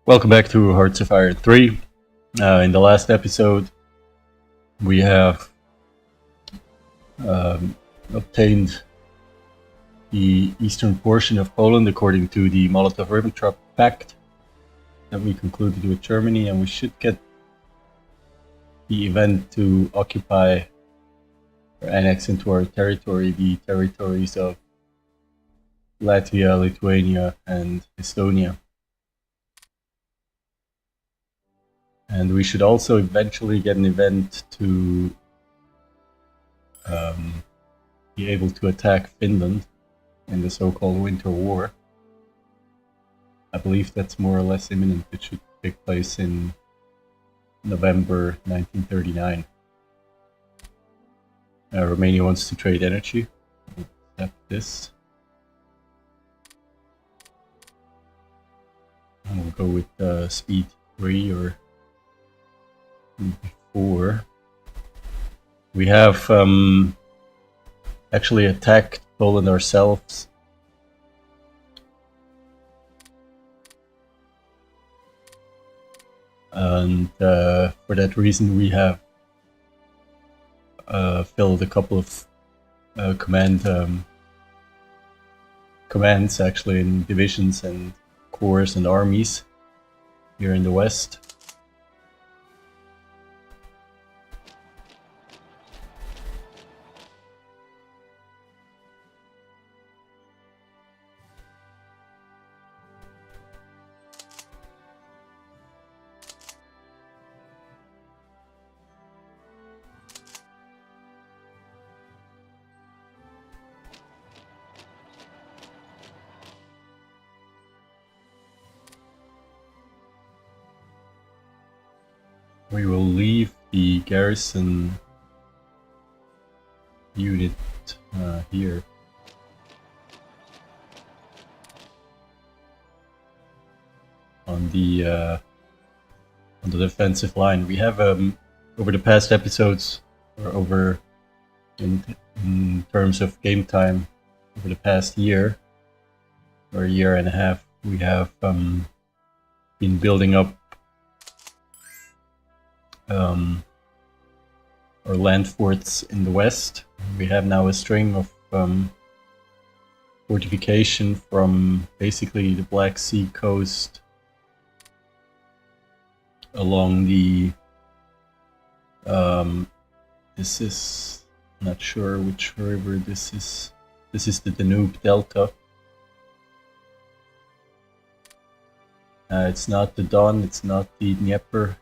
Welcome back to Hearts of Iron 3. In the last episode, we have obtained the eastern portion of Poland according to the Molotov-Ribbentrop Pact that we concluded with Germany, and we should get the event to occupy or annex into our territory the territories of Latvia, Lithuania, and Estonia. And we should also eventually get an event to be able to attack Finland in the so-called Winter War. I believe that's more or less imminent. It should take place in November 1939. Romania wants to trade energy. We'll accept this. And we'll go with speed 3 or 4. We have actually attacked Poland ourselves. And for that reason we have filled a couple of commands actually in divisions and corps and armies here in the west. We will leave the garrison unit here. On the defensive line. We have over the past episodes, or over in terms of game time, over the past year or a year and a half, we have been building up our land forts in the west. We have now a string of fortification from basically the Black Sea coast along the this is, not sure which river this is. This is the Danube Delta. It's not the Don, it's not the Dnieper.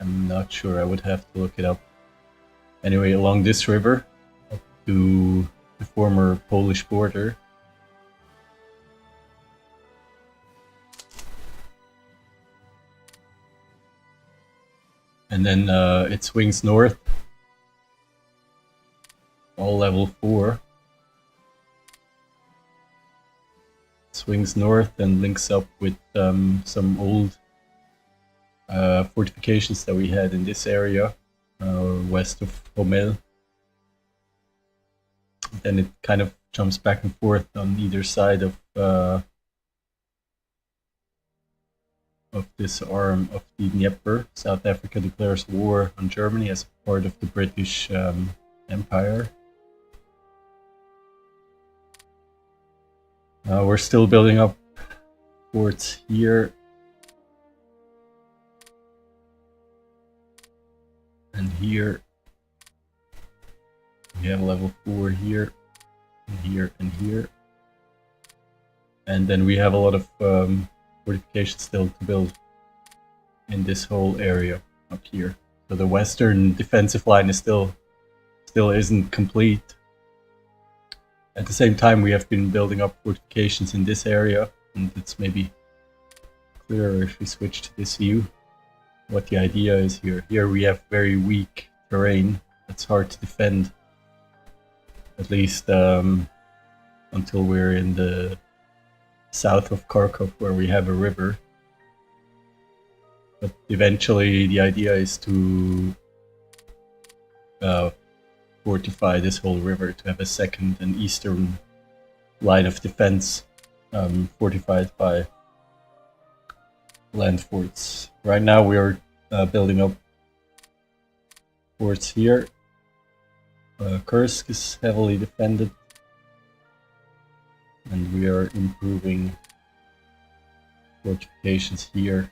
I'm not sure, I would have to look it up. Anyway, along this river, up to the former Polish border. And then it swings north, all level 4. It swings north and links up with some old fortifications that we had in this area, west of Homel. Then it kind of jumps back and forth on either side of this arm of the Dnieper. South Africa declares war on Germany as part of the British Empire. We're still building up forts here. And here. We have level 4 here, and here, and here. And then we have a lot of fortifications still to build in this whole area up here. So the western defensive line is still isn't complete. At the same time, we have been building up fortifications in this area, and it's maybe clearer if we switch to this view what the idea is here. Here we have very weak terrain that's hard to defend, at least until we're in the south of Kharkov, where we have a river. But eventually the idea is to fortify this whole river, to have a second and eastern line of defense fortified by land forts. Right now we are building up forts here. Kursk is heavily defended, and we are improving fortifications here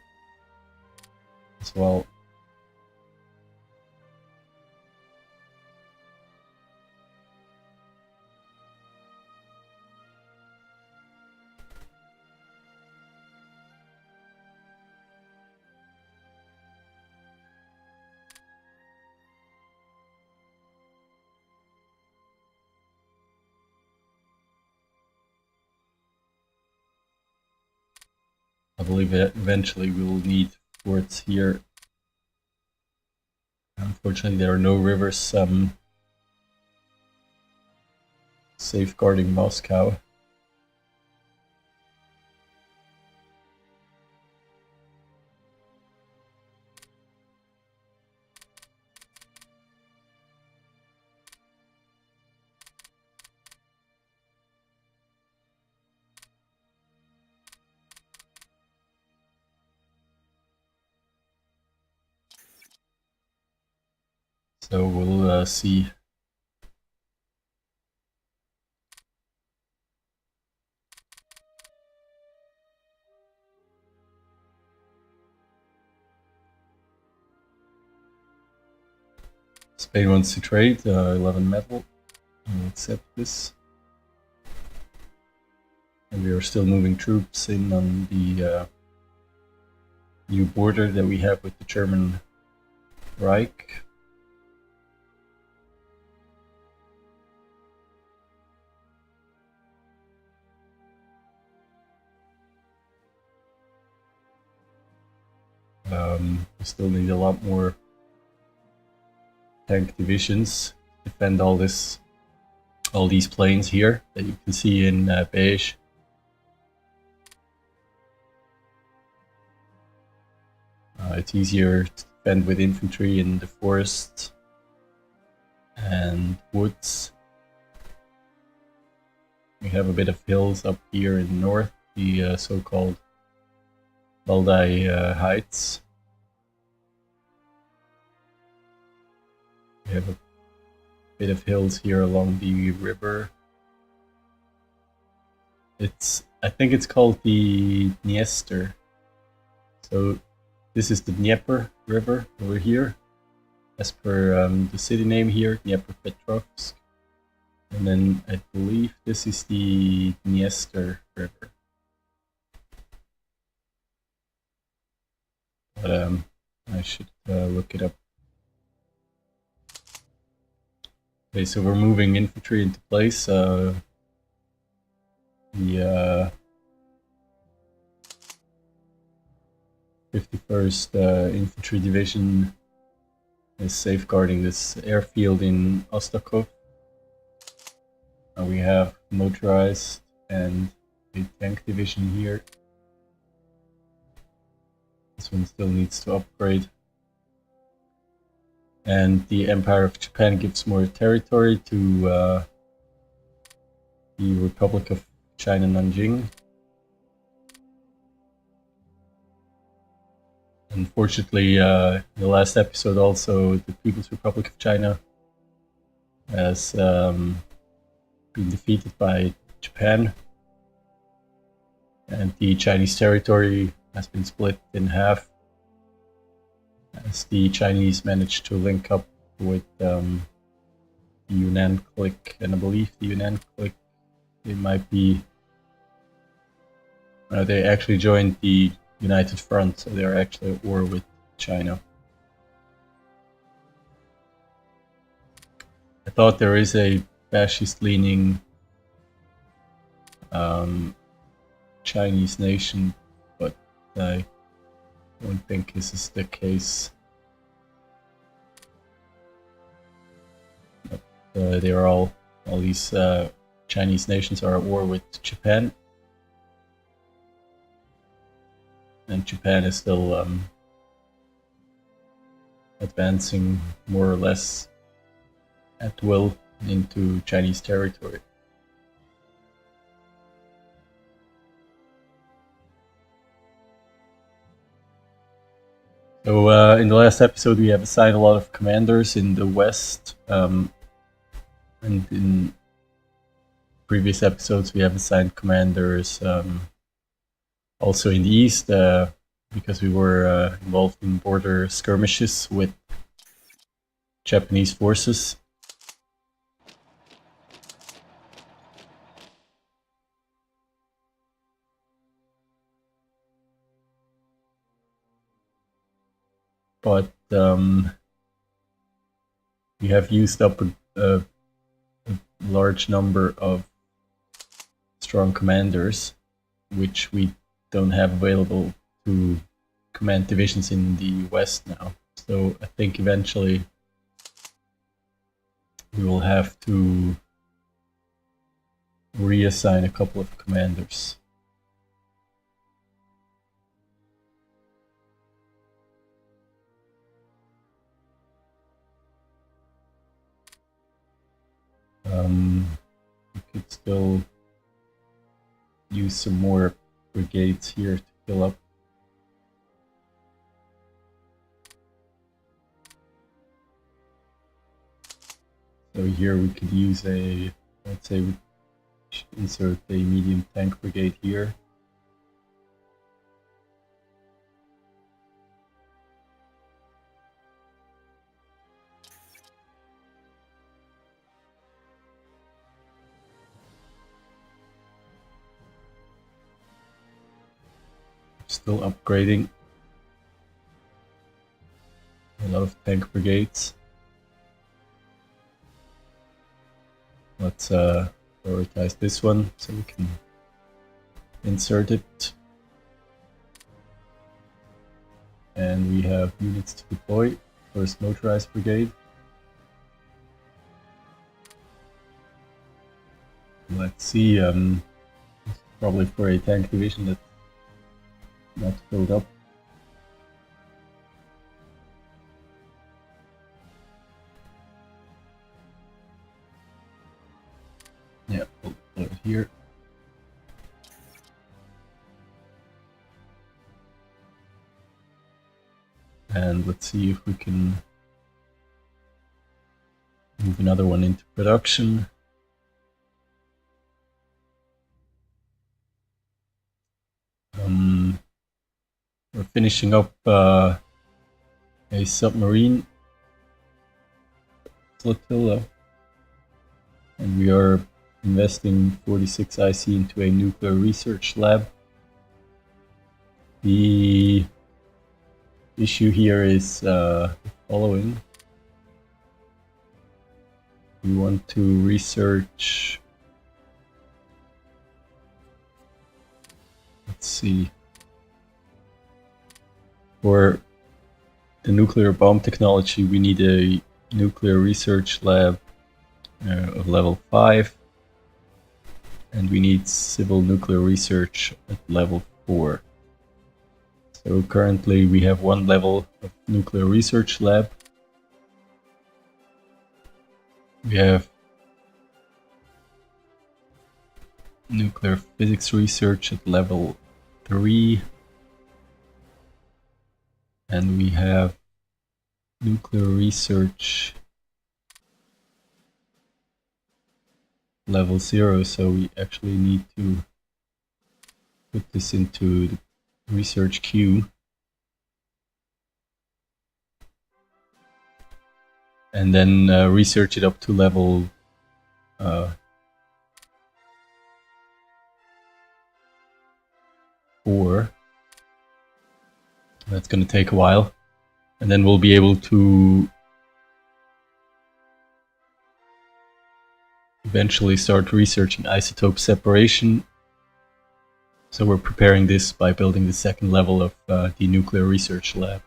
as well. I believe that eventually we will need forts here. Unfortunately, there are no rivers safeguarding Moscow. So we'll see. Spain wants to trade 11 metal. I'll accept this. And we are still moving troops in on the new border that we have with the German Reich. We still need a lot more tank divisions to defend all these plains here that you can see in beige. It's easier to defend with infantry in the forest and woods. We have a bit of hills up here in the north, the so-called Valdai Heights. We have a bit of hills here along the river. I think it's called the Dniester. So this is the Dnieper River over here, as per the city name here, Dnepropetrovsk. And then I believe this is the Dniester River. But I should look it up. Okay, so we're moving infantry into place. The 51st Infantry Division is safeguarding this airfield in Ostakov. We have motorized and a tank division here. This one still needs to upgrade. And the Empire of Japan gives more territory to the Republic of China Nanjing. Unfortunately, in the last episode also, the People's Republic of China has been defeated by Japan. And the Chinese territory has been split in half, as the Chinese managed to link up with the Yunnan clique, and I believe the Yunnan clique, they might be, they actually joined the United Front, so they're actually at war with China. I thought there is a fascist-leaning Chinese nation, but I don't think this is the case. But they are all these Chinese nations are at war with Japan. And Japan is still advancing more or less at will into Chinese territory. So in the last episode, we have assigned a lot of commanders in the west, and in previous episodes, we have assigned commanders also in the east, because we were involved in border skirmishes with Japanese forces. But we have used up a large number of strong commanders, which we don't have available to command divisions in the west now. So I think eventually we will have to reassign a couple of commanders. We could still use some more brigades here to fill up. So here we could use a, let's say we insert a medium tank brigade here. Still upgrading a lot of tank brigades. Let's prioritize this one so we can insert it. And we have units to deploy. First motorized brigade. Let's see, probably for a tank division that's not filled up. Yeah, we'll put it here. And let's see if we can move another one into production. We're finishing up a submarine flotilla, and we are investing 46 IC into a nuclear research lab. The issue here is the following. We want to research, let's see, for the nuclear bomb technology we need a nuclear research lab of level 5, and we need civil nuclear research at level 4. So currently we have one level of nuclear research lab. We have nuclear physics research at level 3. And we have nuclear research level 0, so we actually need to put this into the research queue. And then research it up to level 4. That's going to take a while. And then we'll be able to eventually start researching isotope separation. So we're preparing this by building the second level of the nuclear research lab.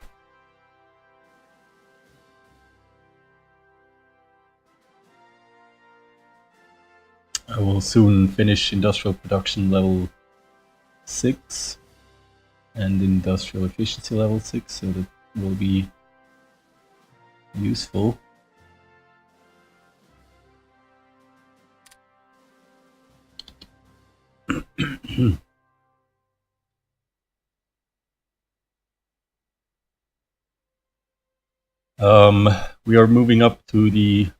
I will soon finish industrial production level 6 and industrial efficiency level 6, so that will be useful. We are moving up to the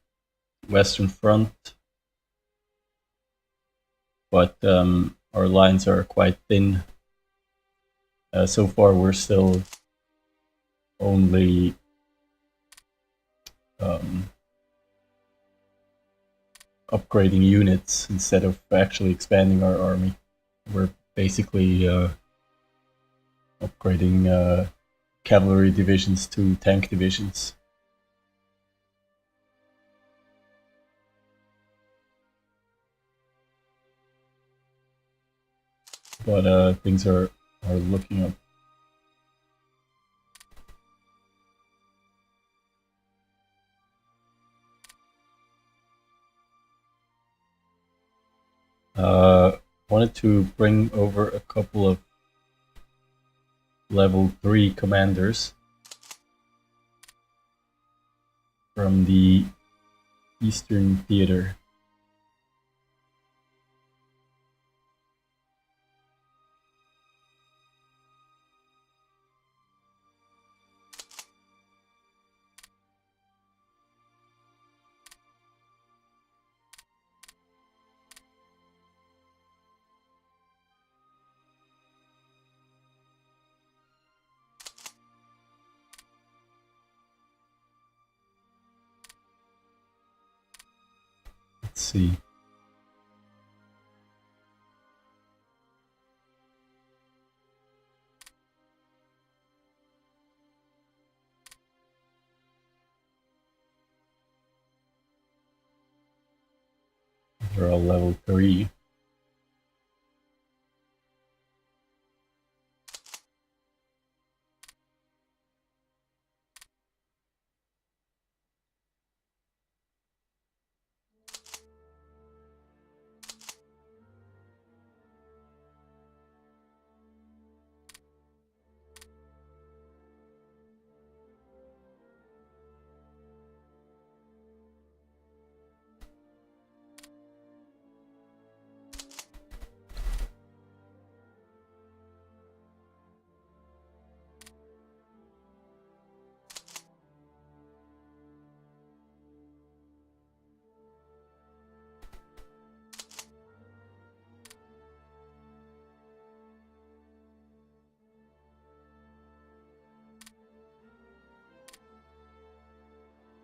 Western Front, but our lines are quite thin. So far, we're still only upgrading units instead of actually expanding our army. We're basically upgrading cavalry divisions to tank divisions. But things are looking up. Wanted to bring over a couple of level 3 commanders from the Eastern Theater. Let's see. They're all level 3.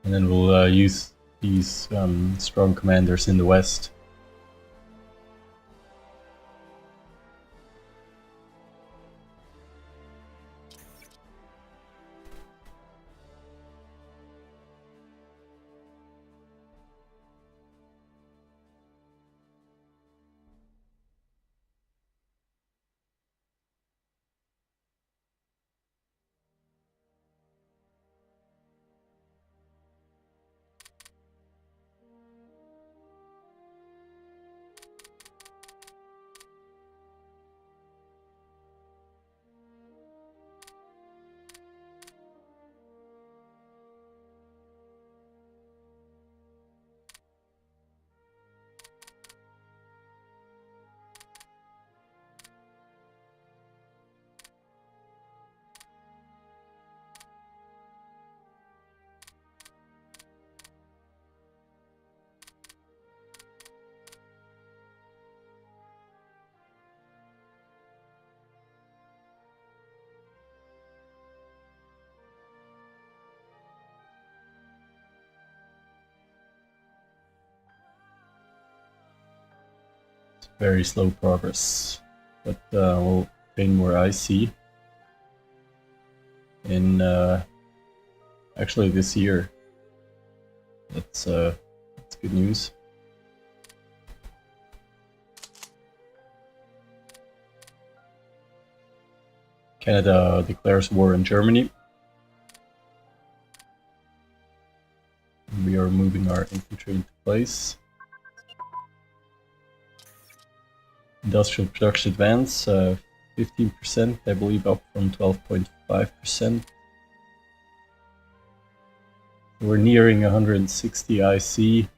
And then we'll use these strong commanders in the west. Very slow progress, but we'll gain more IC in actually this year. That's good news. Canada declares war on Germany. We are moving our infantry into place. Industrial production advance, 15%, I believe, up from 12.5%. We're nearing 160 IC.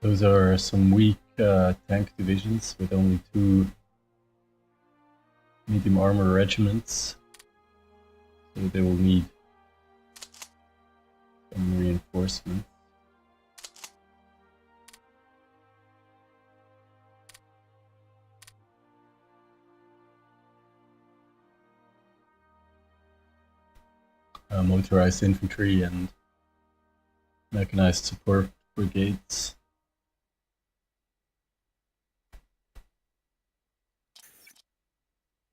Those are some weak tank divisions with only 2 medium armor regiments, so they will need some reinforcement. Motorized infantry and mechanized support brigades.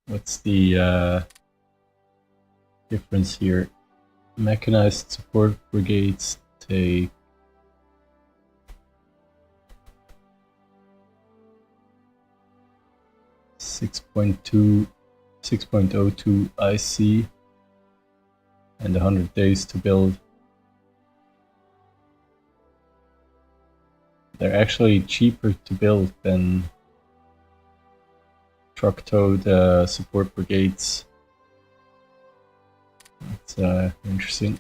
What's the difference here? Mechanized support brigades take 6.02 IC and 100 days to build. They're actually cheaper to build than truck-towed support brigades. That's interesting.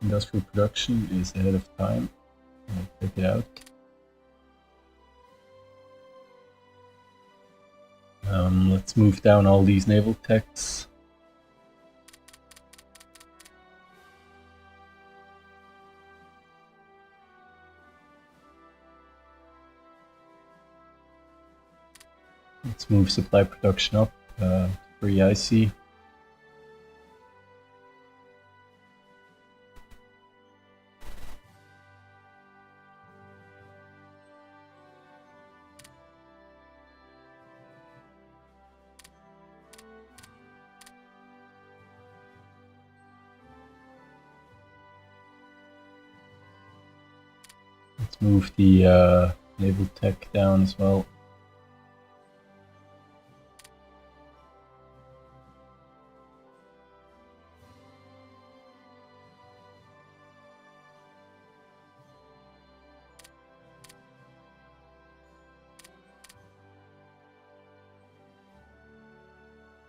Industrial production is ahead of time. I'll take it out. Let's move down all these naval techs. Let's move supply production up to 3 IC. Let's move the naval tech down as well.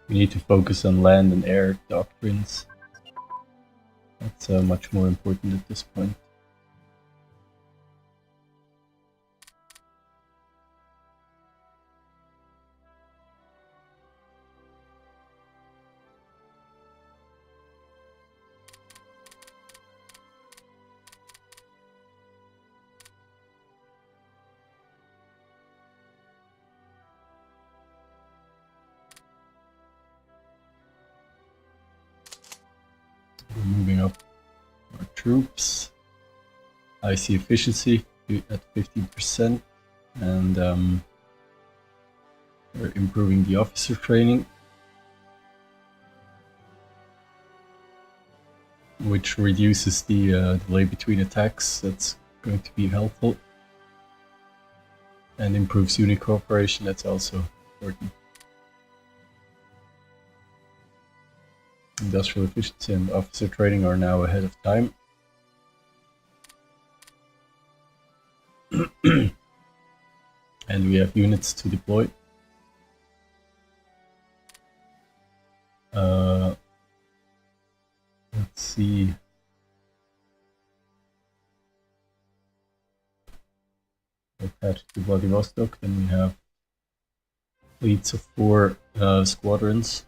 We need to focus on land and air doctrines. That's much more important at this point. We're moving up our troops. IC efficiency at 15%, and we're improving the officer training, which reduces the delay between attacks. That's going to be helpful, and improves unit cooperation. That's also important. Industrial efficiency and officer training are now ahead of time. And we have units to deploy. Let's see. Attached to Vladivostok, then we have fleets of 4 squadrons.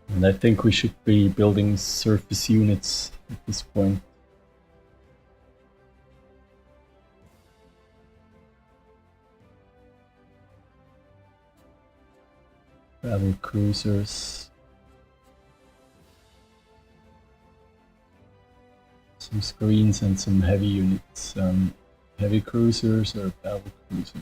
And I think we should be building surface units at this point. Battle cruisers. Some screens and some heavy units. Heavy cruisers or battle cruisers.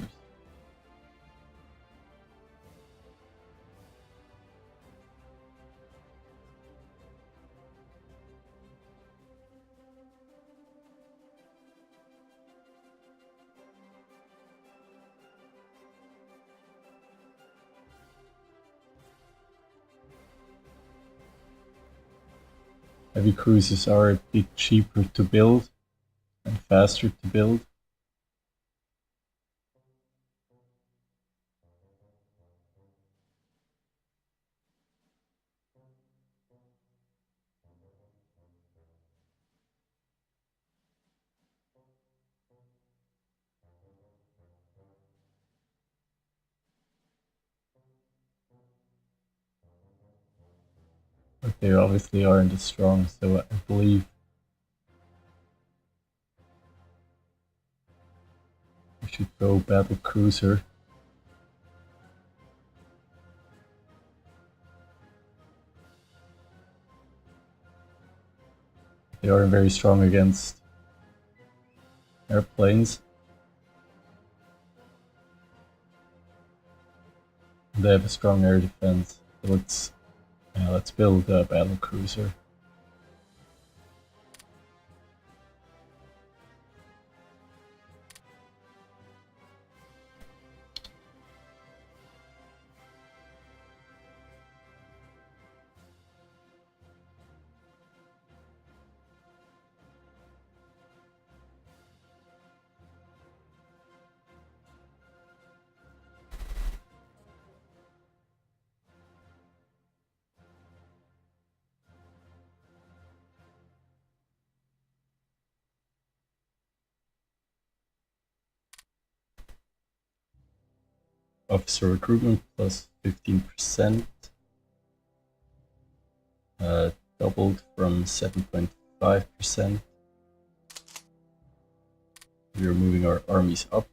Heavy cruisers are a bit cheaper to build and faster to build. they obviously aren't as strong, so I believe we should go battle cruiser. They are very strong against airplanes. They have a strong air defense. So let's build a battle cruiser. Officer recruitment plus 15%, doubled from 7.5%. We are moving our armies up.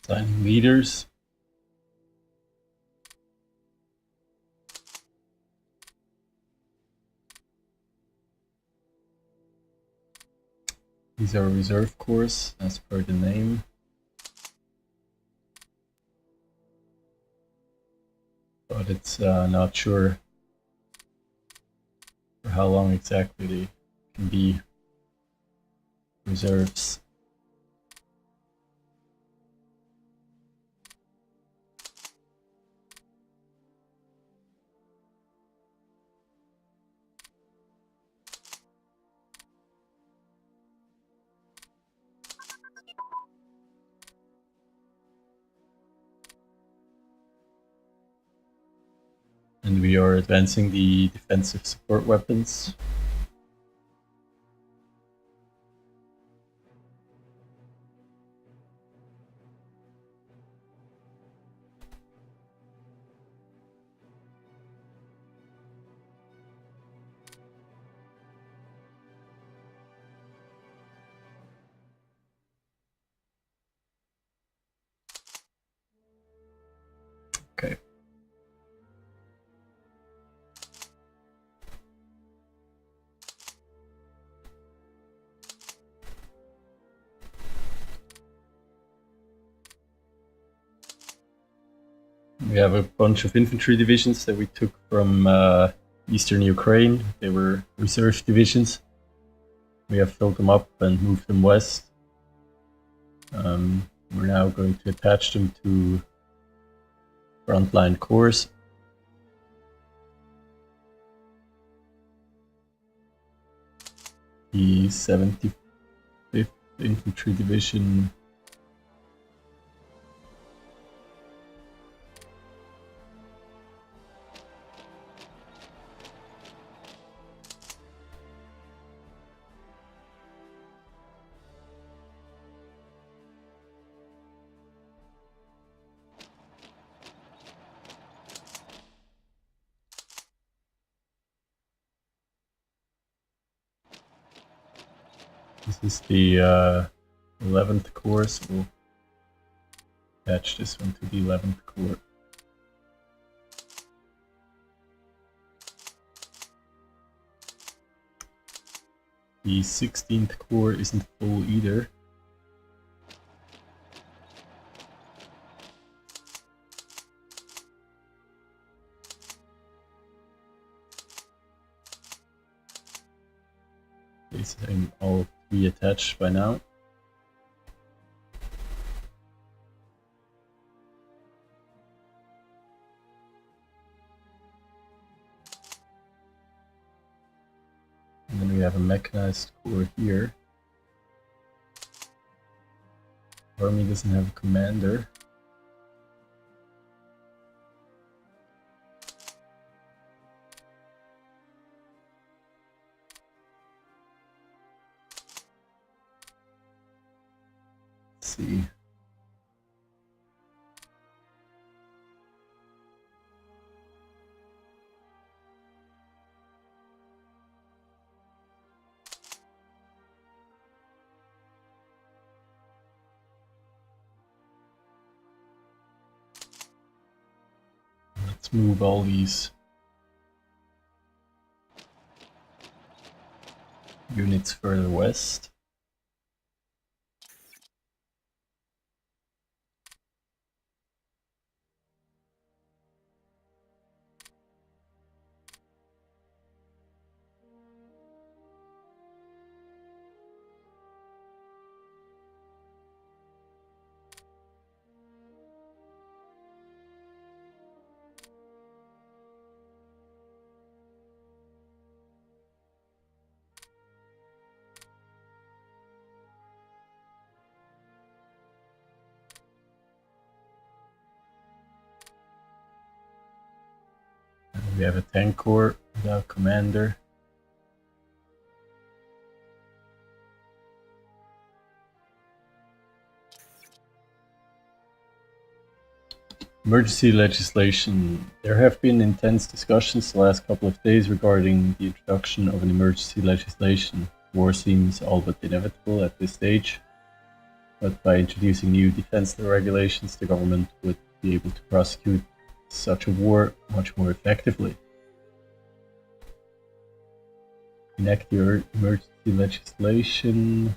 Assigning leaders. These are reserve corps, as per the name. But it's not sure for how long exactly they can be reserves. And we are advancing the defensive support weapons. Okay. We have a bunch of infantry divisions that we took from eastern Ukraine. They were reserve divisions. We have filled them up and moved them west. We're now going to attach them to frontline corps. The 75th Infantry Division This is the 11th Corps, so we'll attach this one to the 11th Corps. The 16th Corps isn't full either. These are all three attached by now. And then we have a mechanized corps here. Army doesn't have a commander. Let's see. Let's move all these units further west. We have a tank corps without commander. Emergency legislation. There have been intense discussions the last couple of days regarding the introduction of an emergency legislation. War seems all but inevitable at this stage, but by introducing new defense regulations, the government would be able to prosecute such a war much more effectively. Enact your emergency legislation.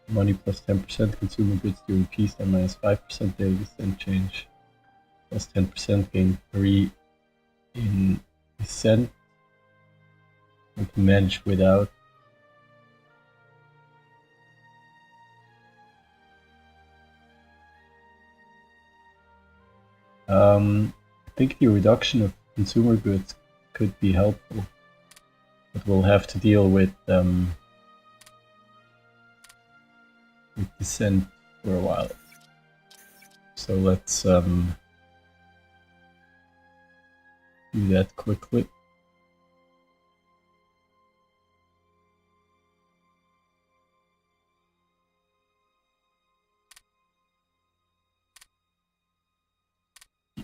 Money plus 10%, consumer goods during peacetime minus 5% daily cent change, plus 10% gain free in cent. We can manage without. I think the reduction of consumer goods could be helpful, but we'll have to deal with dissent for a while. So let's do that quickly.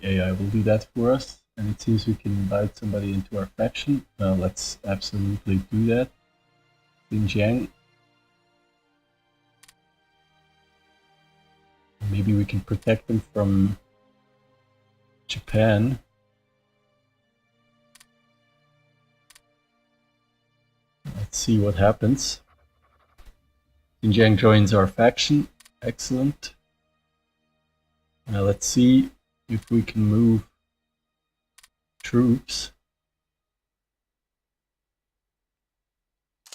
The AI will do that for us, and it seems we can invite somebody into our faction. Let's absolutely do that. Xinjiang. Maybe we can protect them from Japan. Let's see what happens. Xinjiang joins our faction. Excellent. Now let's see if we can move troops.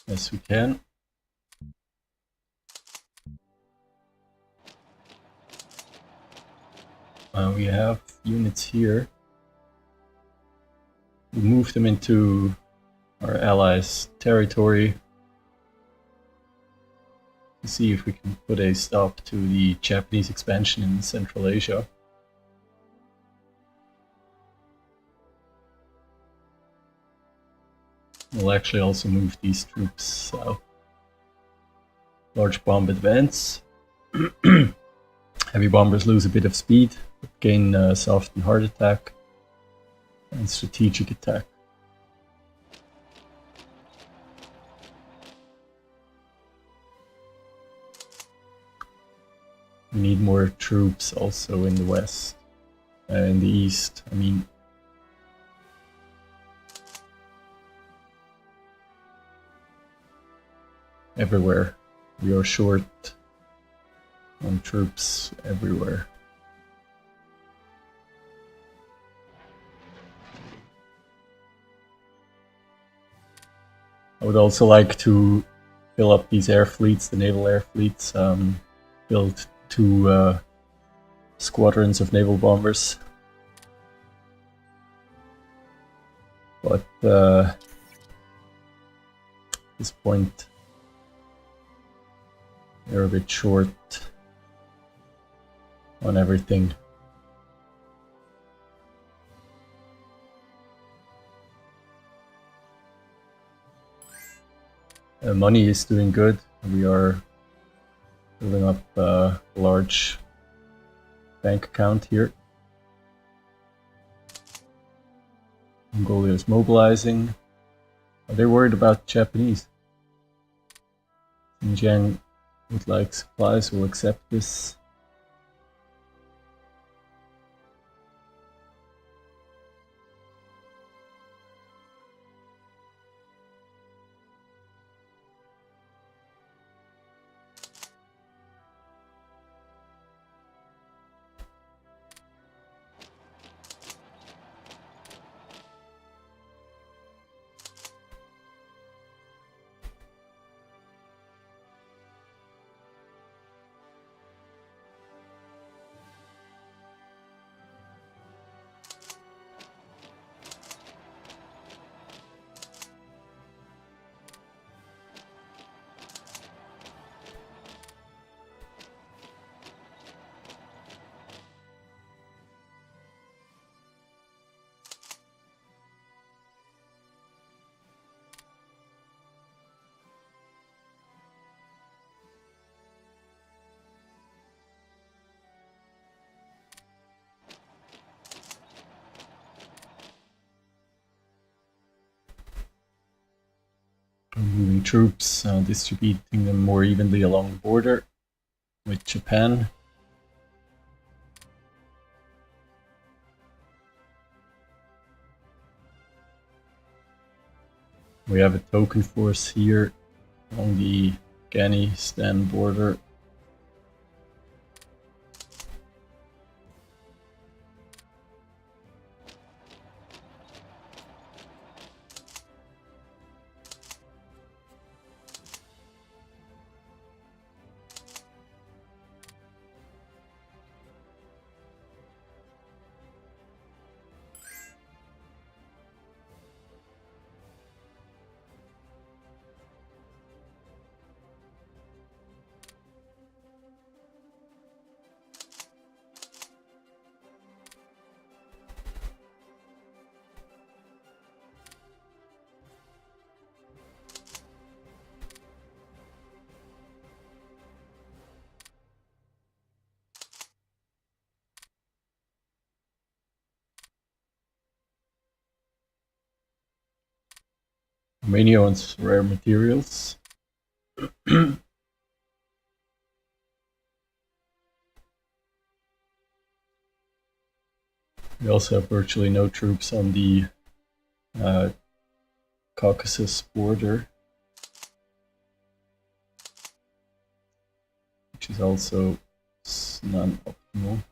Yes, we can. We have units here. We move them into our allies' territory to see if we can put a stop to the Japanese expansion in Central Asia. We'll actually also move these troops south. Large bomb advance. Heavy bombers lose a bit of speed, but gain soft and hard attack and strategic attack. We need more troops also in the west, in the east, I mean. Everywhere. We are short on troops everywhere. I would also like to fill up these air fleets, the naval air fleets, build 2 squadrons of naval bombers. But at this point, they're a bit short on everything. Money is doing good. We are building up a large bank account here. Mongolia is mobilizing. Are they worried about Japanese? Xinjiang would like supplies, will accept this. Moving troops, distributing them more evenly along the border with Japan. We have a token force here along the Afghanistan border. Romania owns rare materials. We also have virtually no troops on the Caucasus border, which is also non-optimal.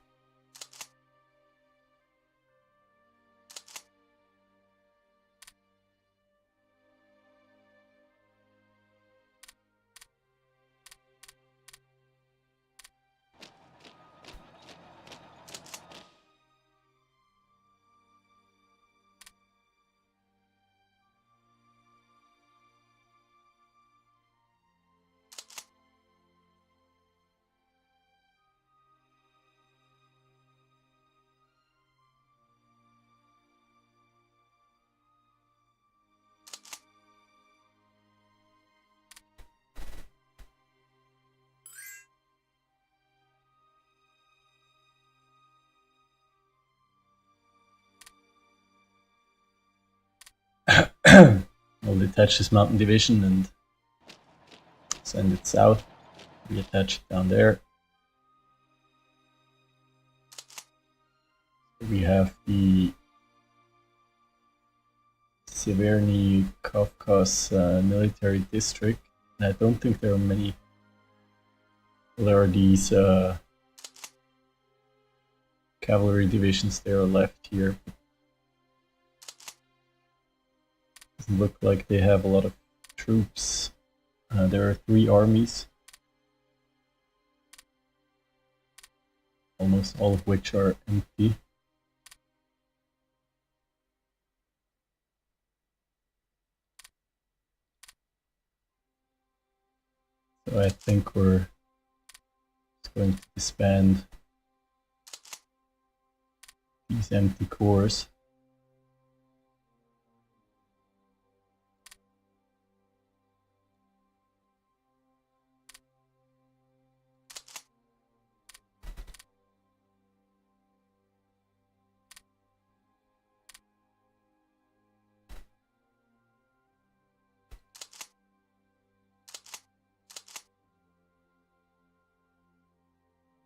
We'll detach this mountain division and send it south. Reattach it down there. We have the Severny Kafkas military district. And I don't think there are many. There are these cavalry divisions that are left here. Doesn't look like they have a lot of troops. There are 3 armies, almost all of which are empty. So I think we're just going to disband these empty cores.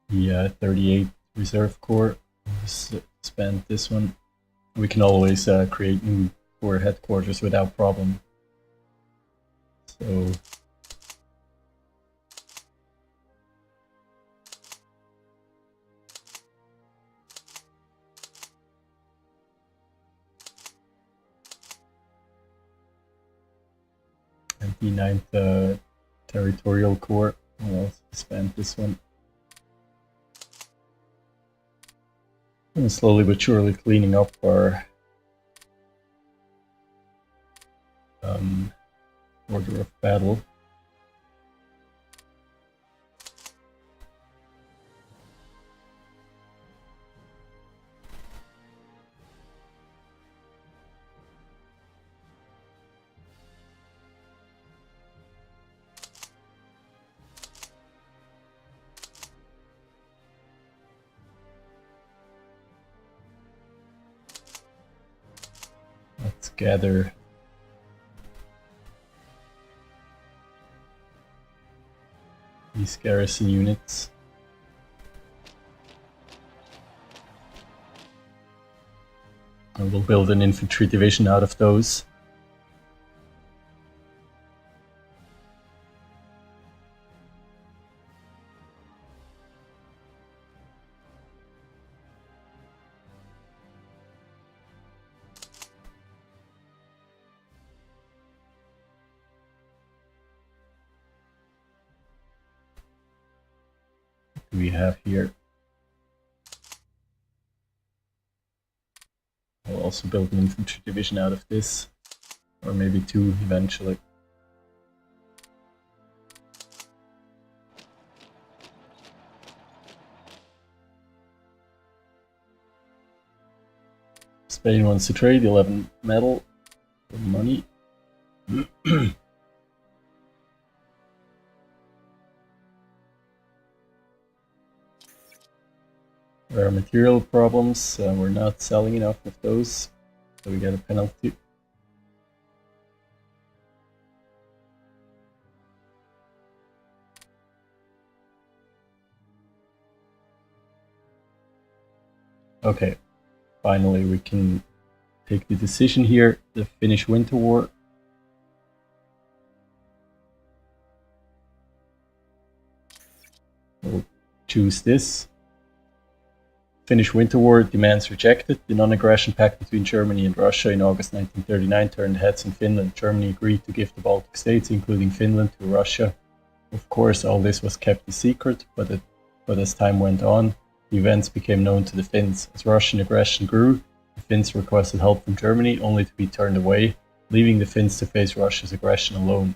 The 38 Reserve Corps, just spend this one. We can always create new corps headquarters without problem. So and the 9th Territorial Corps, we'll also spend this one. And slowly but surely cleaning up our order of battle. Let's gather these garrison units. And we'll build an infantry division out of those. We have here. I'll also build an infantry division out of this, or maybe 2 eventually. Spain wants to trade 11 metal for money. There are material problems, we're not selling enough of those, so we get a penalty. Okay, finally we can take the decision here, the Finnish Winter War. We'll choose this. Finnish Winter War demands rejected. The non-aggression pact between Germany and Russia in August 1939 turned heads in Finland. Germany agreed to give the Baltic states, including Finland, to Russia. Of course, all this was kept a secret, but as time went on, the events became known to the Finns. As Russian aggression grew, the Finns requested help from Germany, only to be turned away, leaving the Finns to face Russia's aggression alone.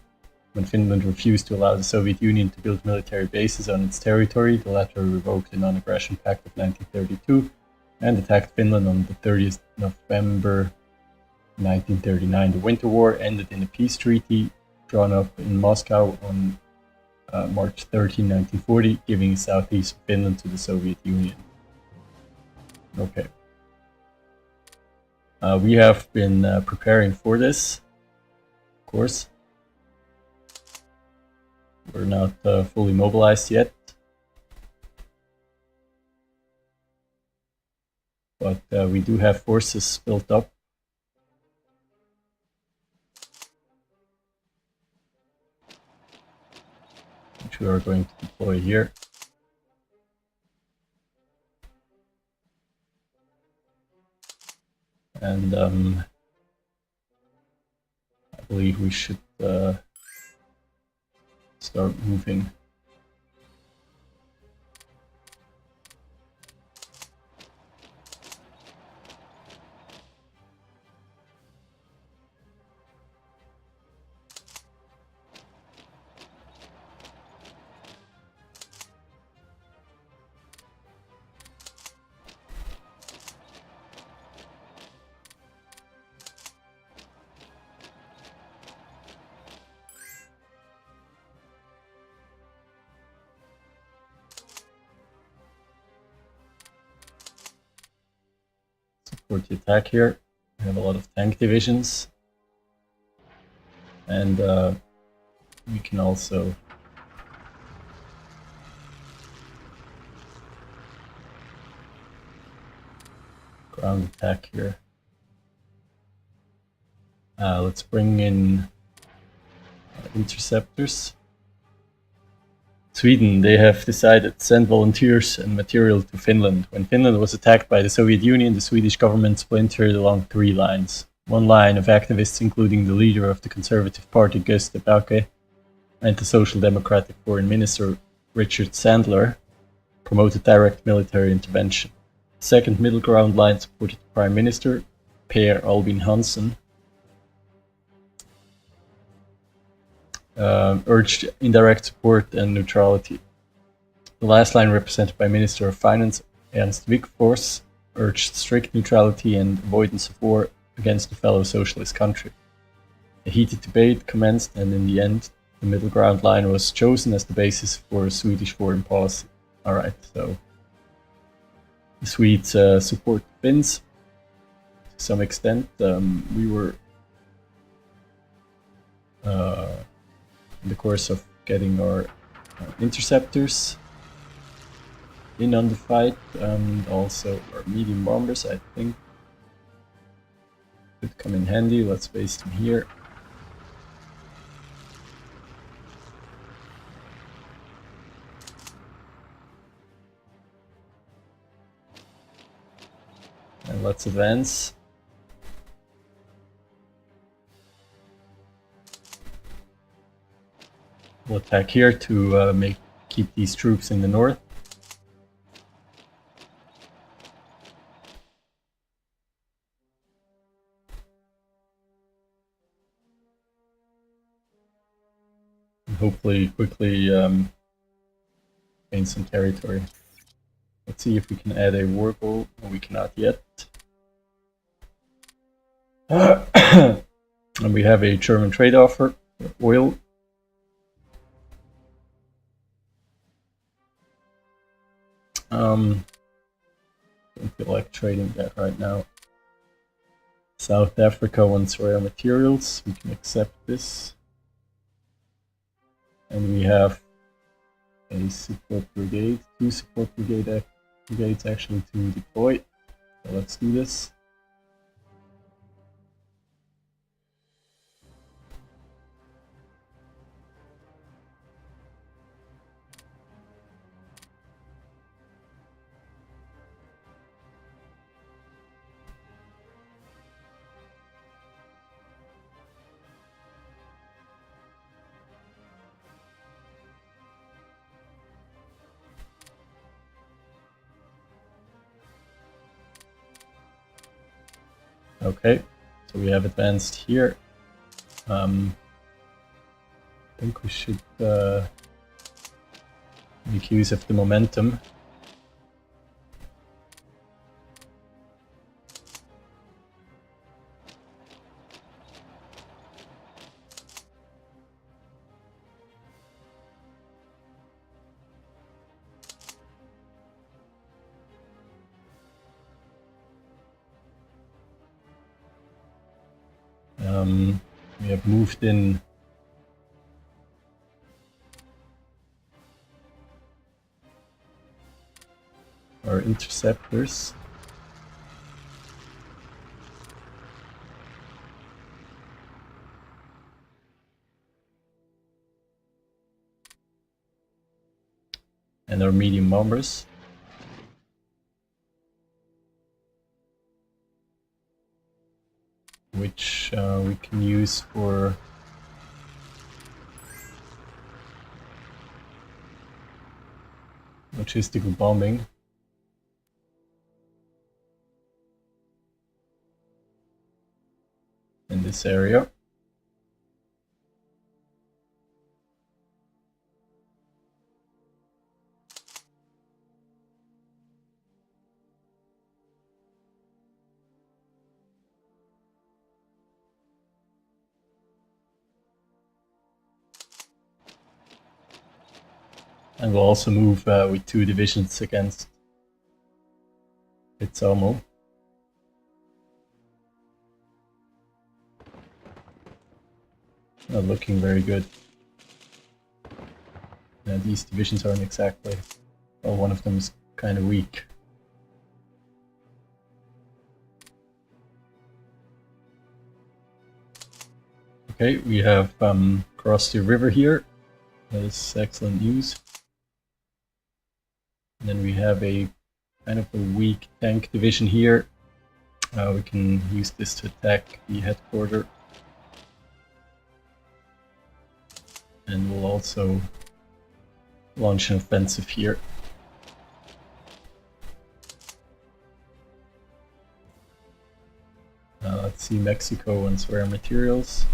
When Finland refused to allow the Soviet Union to build military bases on its territory, the latter revoked the Non-Aggression Pact of 1932 and attacked Finland on the 30th November 1939. The Winter War ended in a peace treaty drawn up in Moscow on March 13, 1940, giving southeast Finland to the Soviet Union. Okay. We have been preparing for this. of course. We're not fully mobilized yet. But we do have forces built up. Which we are going to deploy here. And I believe we should start moving. For the attack here, we have a lot of tank divisions, and we can also ground attack here. Let's bring in interceptors. Sweden, they have decided to send volunteers and material to Finland. When Finland was attacked by the Soviet Union, the Swedish government splintered along 3 lines. One line of activists, including the leader of the Conservative Party, Gösta Bauke, and the Social Democratic Foreign Minister, Richard Sandler, promoted direct military intervention. The second middle ground line supported the Prime Minister, Per Albin Hansson, urged indirect support and neutrality. The last line, represented by Minister of Finance Ernst Wigforss, urged strict neutrality and avoidance of war against a fellow socialist country. A heated debate commenced, and in the end, the middle ground line was chosen as the basis for Swedish foreign policy. Alright, so the Swedes support the Finns to some extent. We were in the course of getting our interceptors in on the fight, and also our medium bombers, I think, could come in handy. Let's base them here. And let's advance. We'll attack here to keep these troops in the north. And hopefully quickly gain some territory. Let's see if we can add a war goal. No, we cannot yet. And we have a German trade offer for oil. Don't feel like trading that right now. South Africa wants rare materials. We can accept this. And we have a support brigade, 2 support brigades actually to deploy. So let's do this. Okay, so we have advanced here. I think we should make use of the momentum. We have moved in our interceptors. And our medium bombers. Which we can use for logistical bombing. In this area. And we'll also move with 2 divisions against Pizzomo. Not looking very good. Yeah, these divisions aren't exactly... Well, one of them is kind of weak. Okay, we have crossed the river here. That is excellent news. And then we have a kind of a weak tank division here. We can use this to attack the headquarters. And we'll also launch an offensive here. Let's see, Mexico wants rare materials.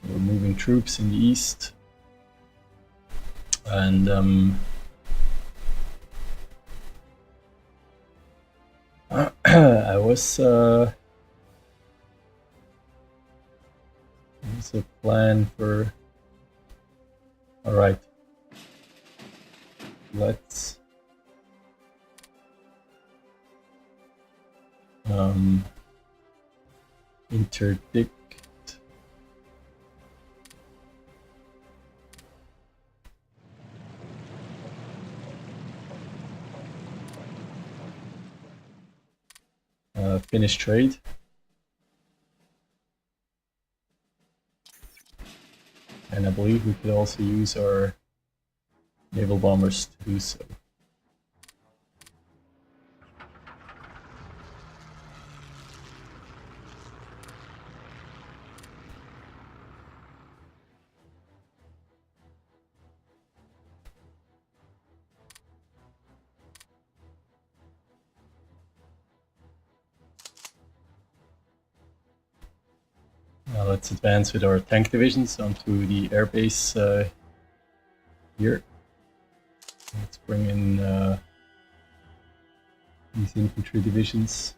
We're moving troops in the east. And I was there's a plan for... Alright. Let's interdict Finnish trade. And I believe we could also use our naval bombers to do so. Now let's advance with our tank divisions onto the airbase here. Let's bring in these infantry divisions.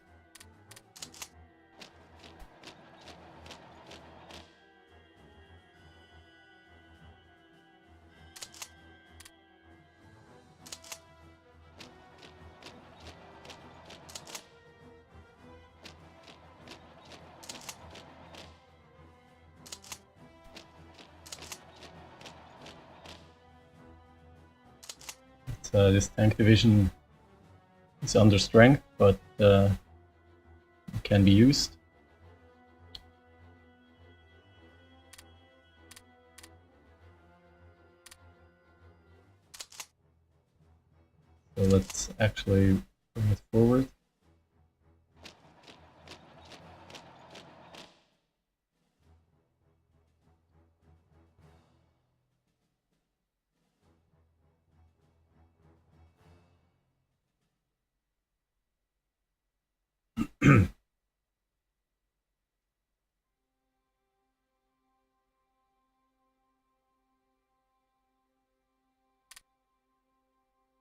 This tank division is under strength, but it can be used. So let's actually bring it forward.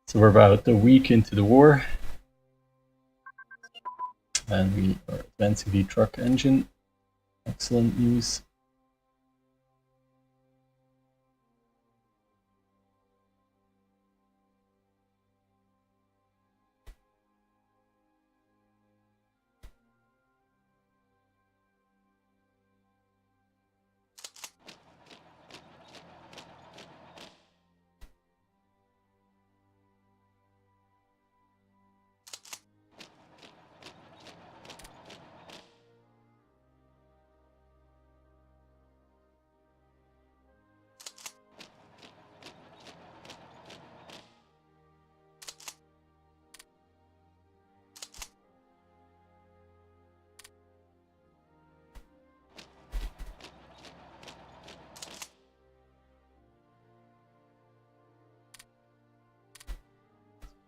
So we're about a week into the war, and we are advancing the truck engine. Excellent news.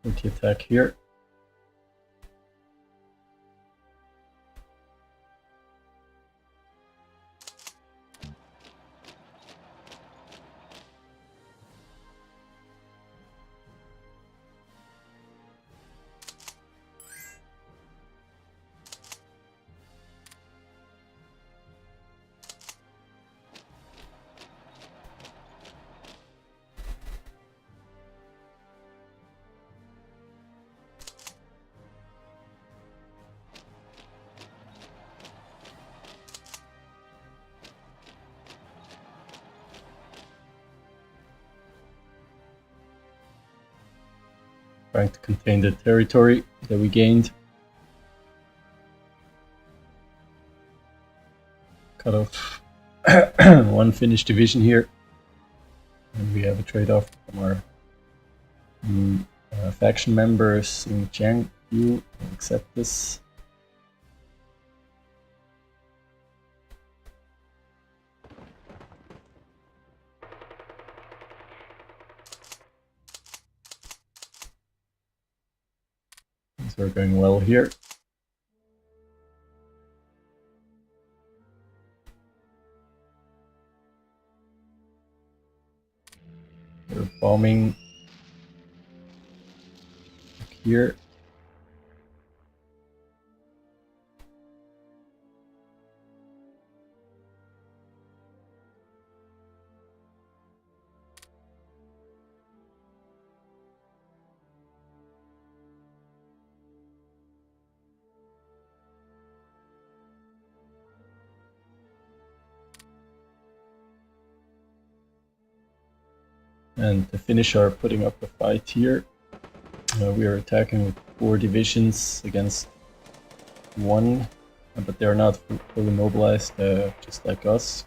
with the attack here. Trying to contain the territory that we gained. Cut off one Finnish division here. And we have a trade-off from our faction members in Jiang. You accept this. Things are going well here. We're bombing here. And the Finnish are putting up a fight here. We are attacking with 4 divisions against 1, but they're not fully mobilized, just like us.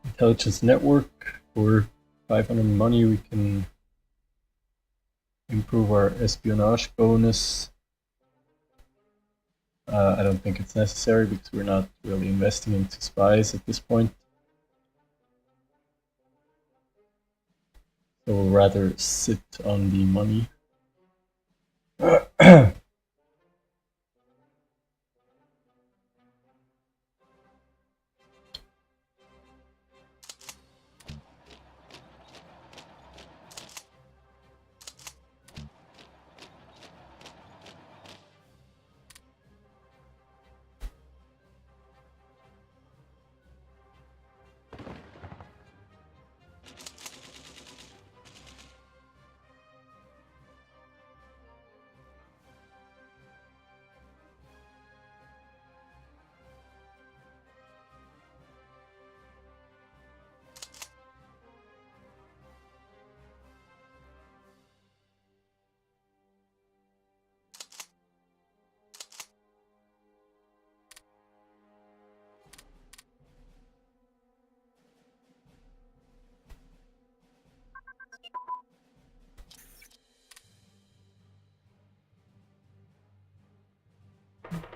Intelligence network. For 500 money we can improve our espionage bonus. I don't think it's necessary because we're not really investing into spies at this point. So we'll rather sit on the money.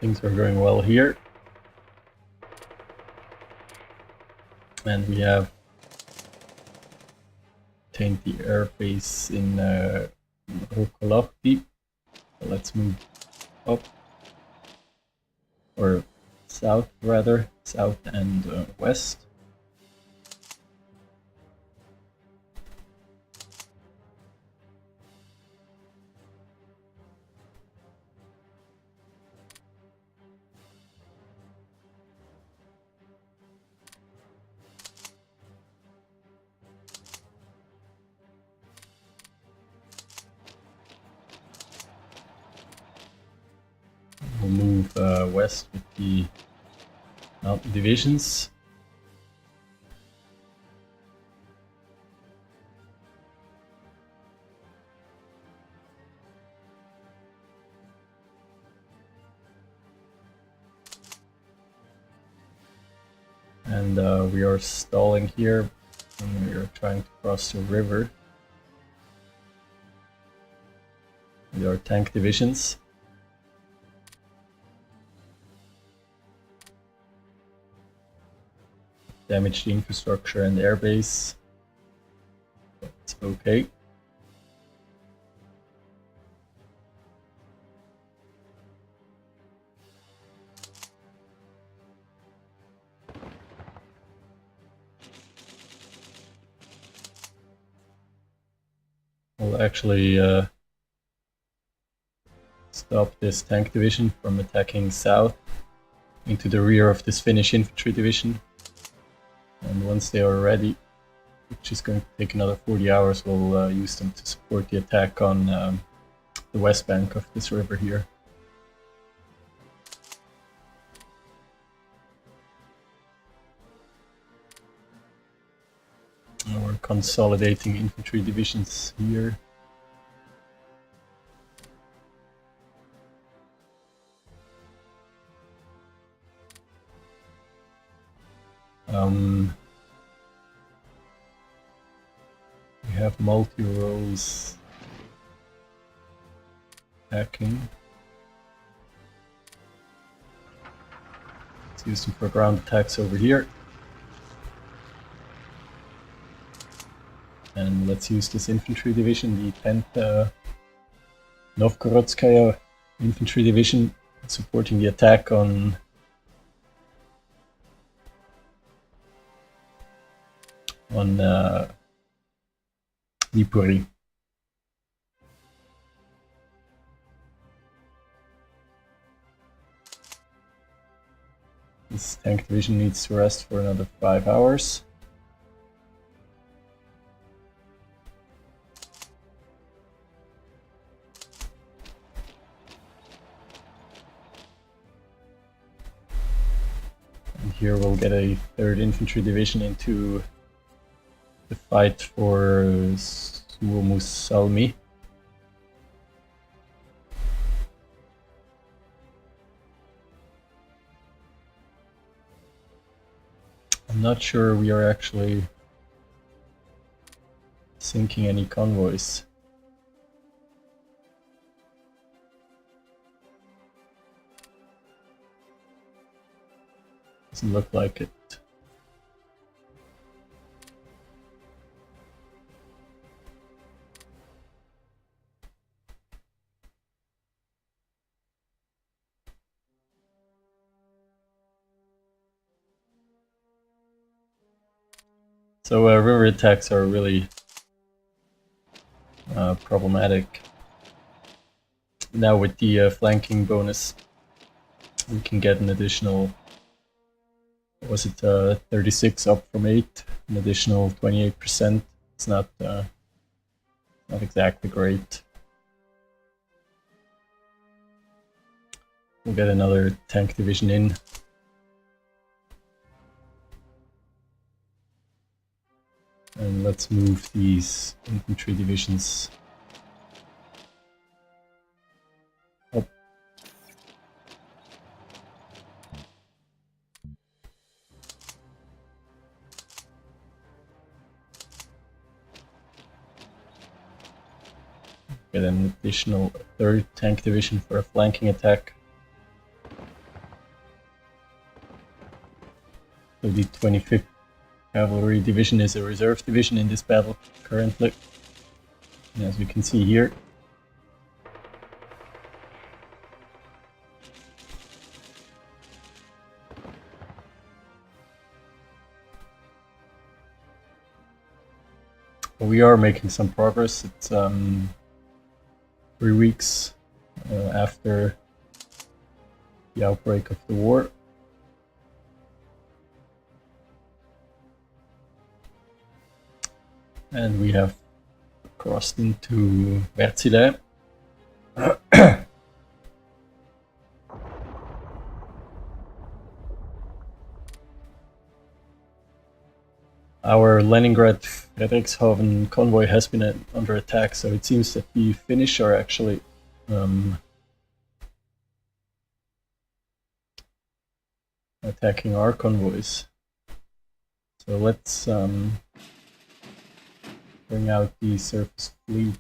Things are going well here. And we have obtained the airbase in Ruokolahti. So let's move up. Or south rather, south and west. We'll move west with the mountain divisions. And we are stalling here, and we are trying to cross the river with our tank divisions. damage the infrastructure and airbase. That's okay. We'll actually stop this tank division from attacking south into the rear of this Finnish infantry division. And once they are ready, which is going to take another 40 hours, we'll use them to support the attack on the west bank of this river here. And we're consolidating infantry divisions here. We have multi-roles attacking. Let's use them for ground attacks over here. And let's use this infantry division, the 10th Novgorodskaya infantry division, supporting the attack on Viipuri. This tank division needs to rest for another 5 hours. And here we'll get a 3rd infantry division into the fight for Suomussalmi. I'm not sure we are actually sinking any convoys. Doesn't look like it. So river attacks are really problematic. Now with the flanking bonus, we can get an additional, what was it, 36 up from 8, an additional 28%. It's not exactly great. We'll get another tank division in. And let's move these infantry divisions up. Get an additional 3rd tank division for a flanking attack. So the 25th Cavalry Division is a reserve division in this battle currently. And as we can see here, we are making some progress. It's 3 weeks after the outbreak of the war. And we have crossed into Wärtsilä. Our Leningrad Frederikshavn convoy has been under attack, so it seems that the Finnish are actually attacking our convoys. So let's bring out the surface fleet.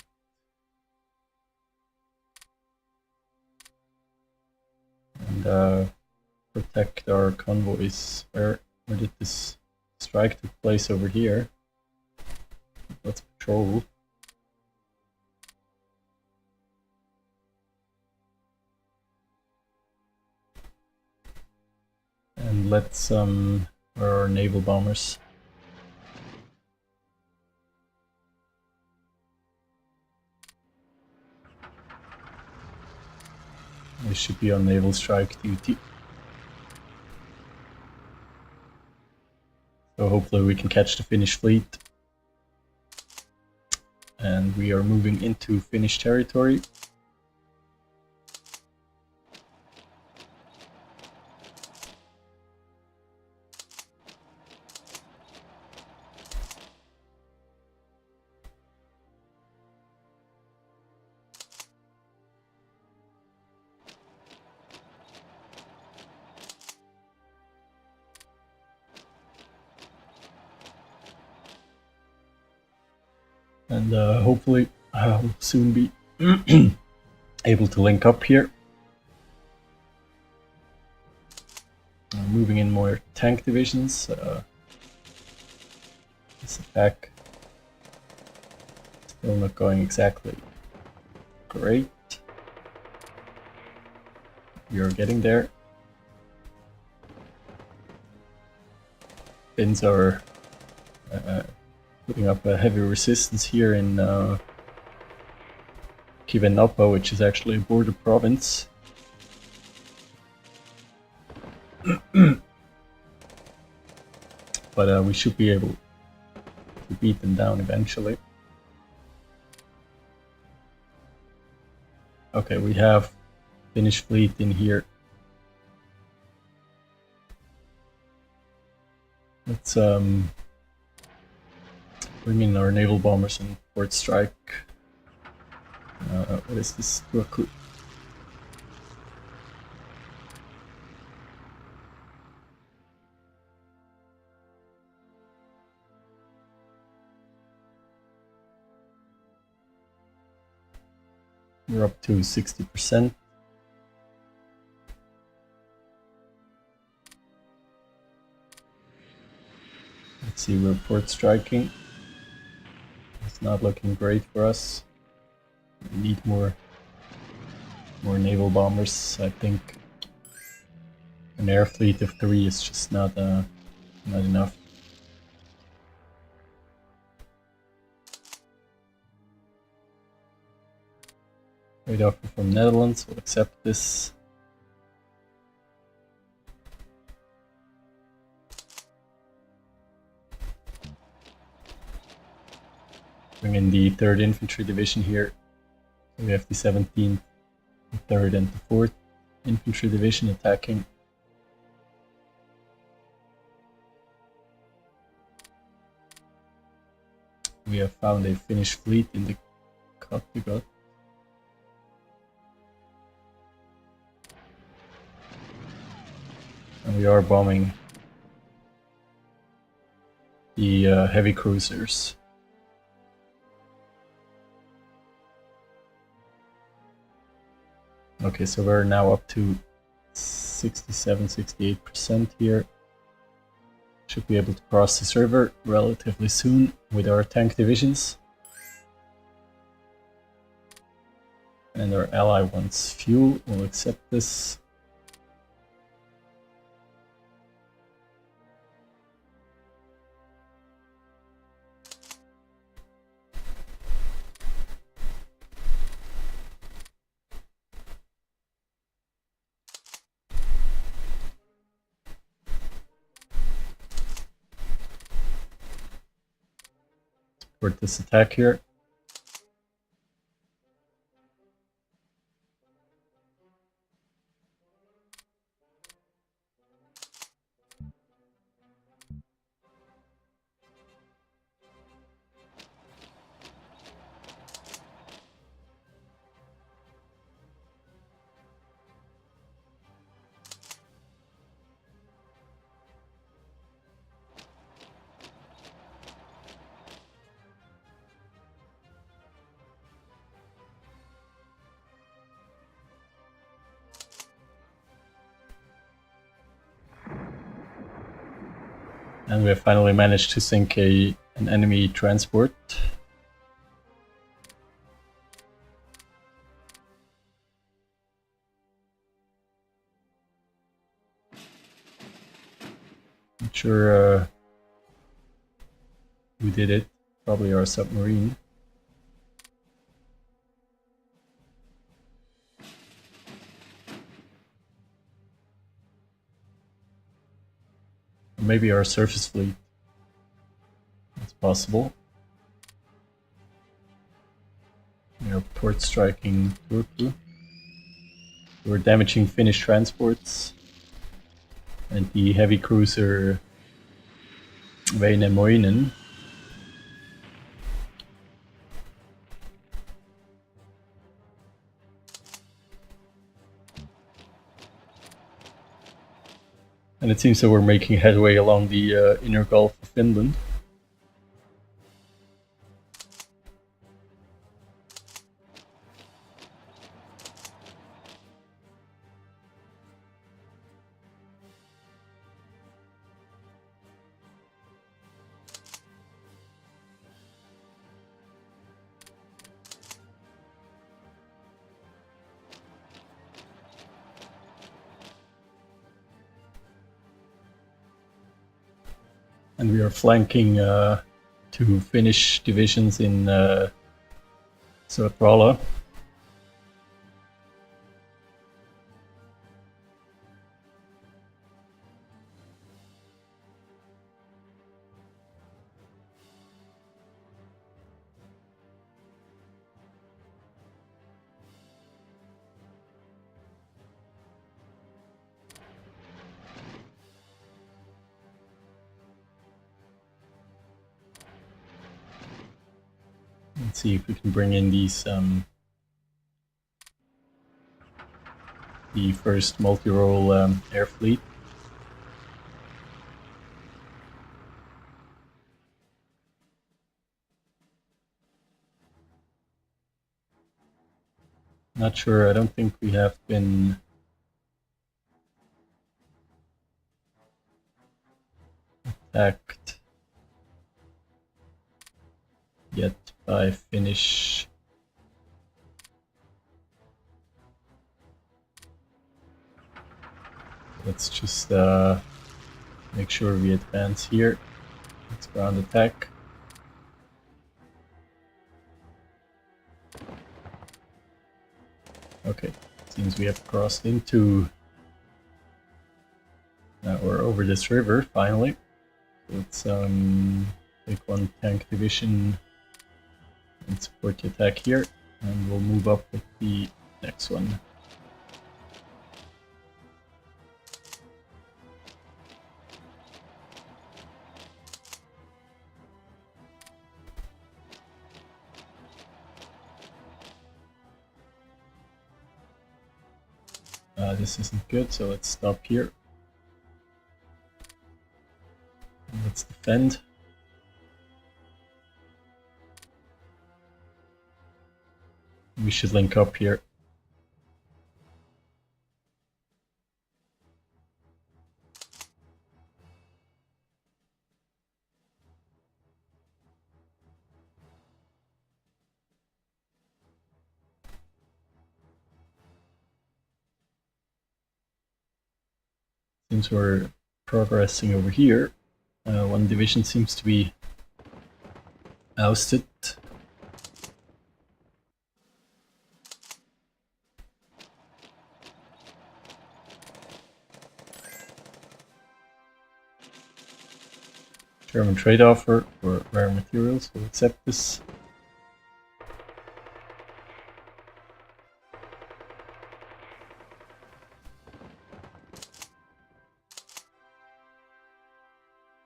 And protect our convoys. Where did this strike took place over here. Let's patrol. And let's our naval bombers. They should be on naval strike duty. So hopefully we can catch the Finnish fleet. And we are moving into Finnish territory. And hopefully I'll soon be able to link up here. Moving in more tank divisions. This attack still not going exactly great. We are getting there. Finns are putting up a heavy resistance here in Kivenapa, which is actually a border province. But we should be able to beat them down eventually. Okay, we have Finnish fleet in here. Let's bring in our naval bombers and port strike. What is this? Turku. We're up to 60%. Let's see, we're port striking. It's not looking great for us. We need more naval bombers. I think an air fleet of 3 is just not enough. Trade offer from Netherlands. We'll accept this. Bring in the 3rd Infantry Division here. So we have the 17th, the 3rd and the 4th Infantry Division attacking. We have found a Finnish fleet in the Kattegat. And we are bombing the heavy cruisers. Okay, so we're now up to 67-68% here. Should be able to cross this river relatively soon with our tank divisions. And our ally wants fuel. We'll accept this. Support this attack here. And we have finally managed to sink an enemy transport. Not sure who did it. Probably our submarine. Or maybe our surface fleet. It's possible. We are port striking Turku. We're damaging Finnish transports. And the heavy cruiser Väinämöinen. And it seems that we're making headway along the inner Gulf of Finland. And we are flanking two Finnish divisions in Sotrala. Let's see if we can bring in these the first multi-role air fleet. Not sure, I don't think we have been attacked yet by Finnish. Let's just make sure we advance here. Let's ground attack. Okay, seems we have crossed into or over this river finally. Let's take one tank division and support the attack here, and we'll move up with the next one. This isn't good, so let's stop here. Let's defend. We should link up here. Seems we're progressing over here. One division seems to be ousted. German trade offer for rare materials, we'll accept this.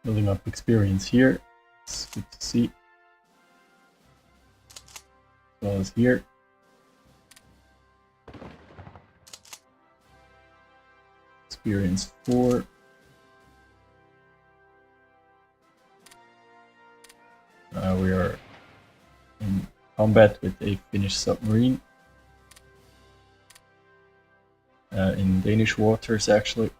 Building up experience here, it's good to see. As well as here. Experience 4. We are in combat with a Finnish submarine. In Danish waters, actually.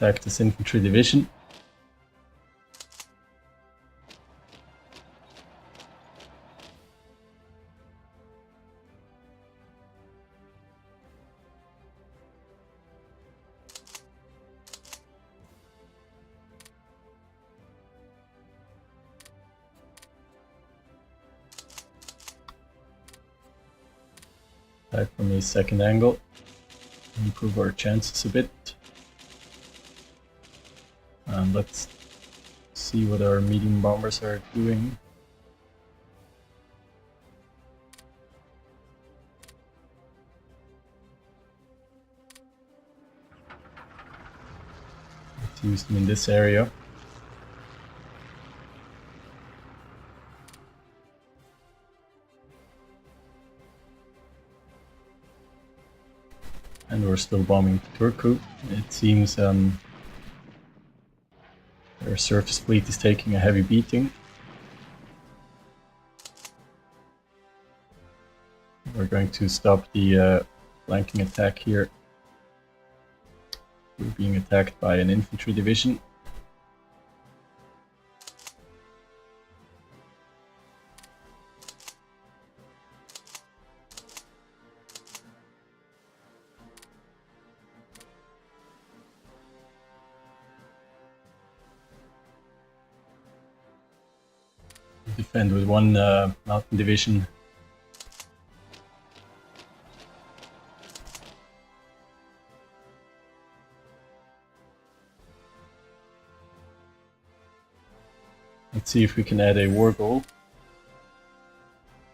attack this infantry division. Attack from a second angle, improve our chances a bit. Let's see what our medium bombers are doing. Let's use them in this area. And we're still bombing Turku. It seems their surface fleet is taking a heavy beating. We're going to stop the flanking attack here. We're being attacked by an infantry division. Defend with one mountain division. Let's see if we can add a war goal.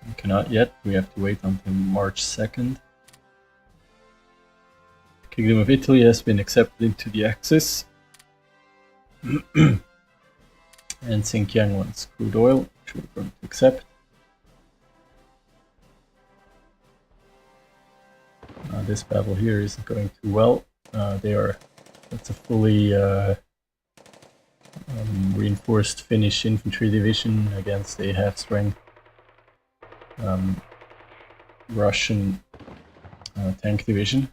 We cannot yet. We have to wait until March 2nd. The Kingdom of Italy has been accepted into the Axis. And Xinjiang wants crude oil, which we're going to accept. This battle here isn't going too well. That's a fully reinforced Finnish infantry division against a half-strength Russian tank division.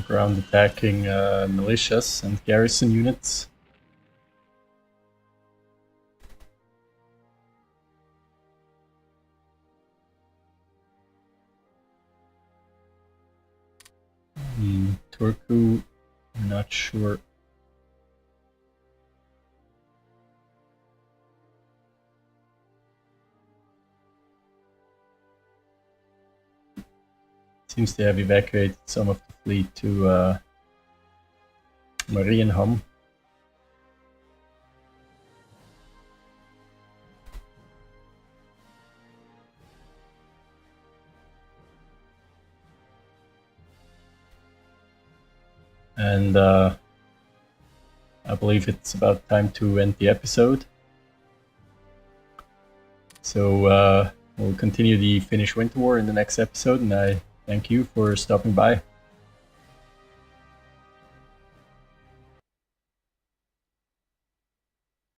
Ground attacking militias and garrison units. Turku, I'm not sure. Seems they have evacuated some of the fleet to Marienham. And I believe it's about time to end the episode. So we'll continue the Finnish Winter War in the next episode, and I thank you for stopping by.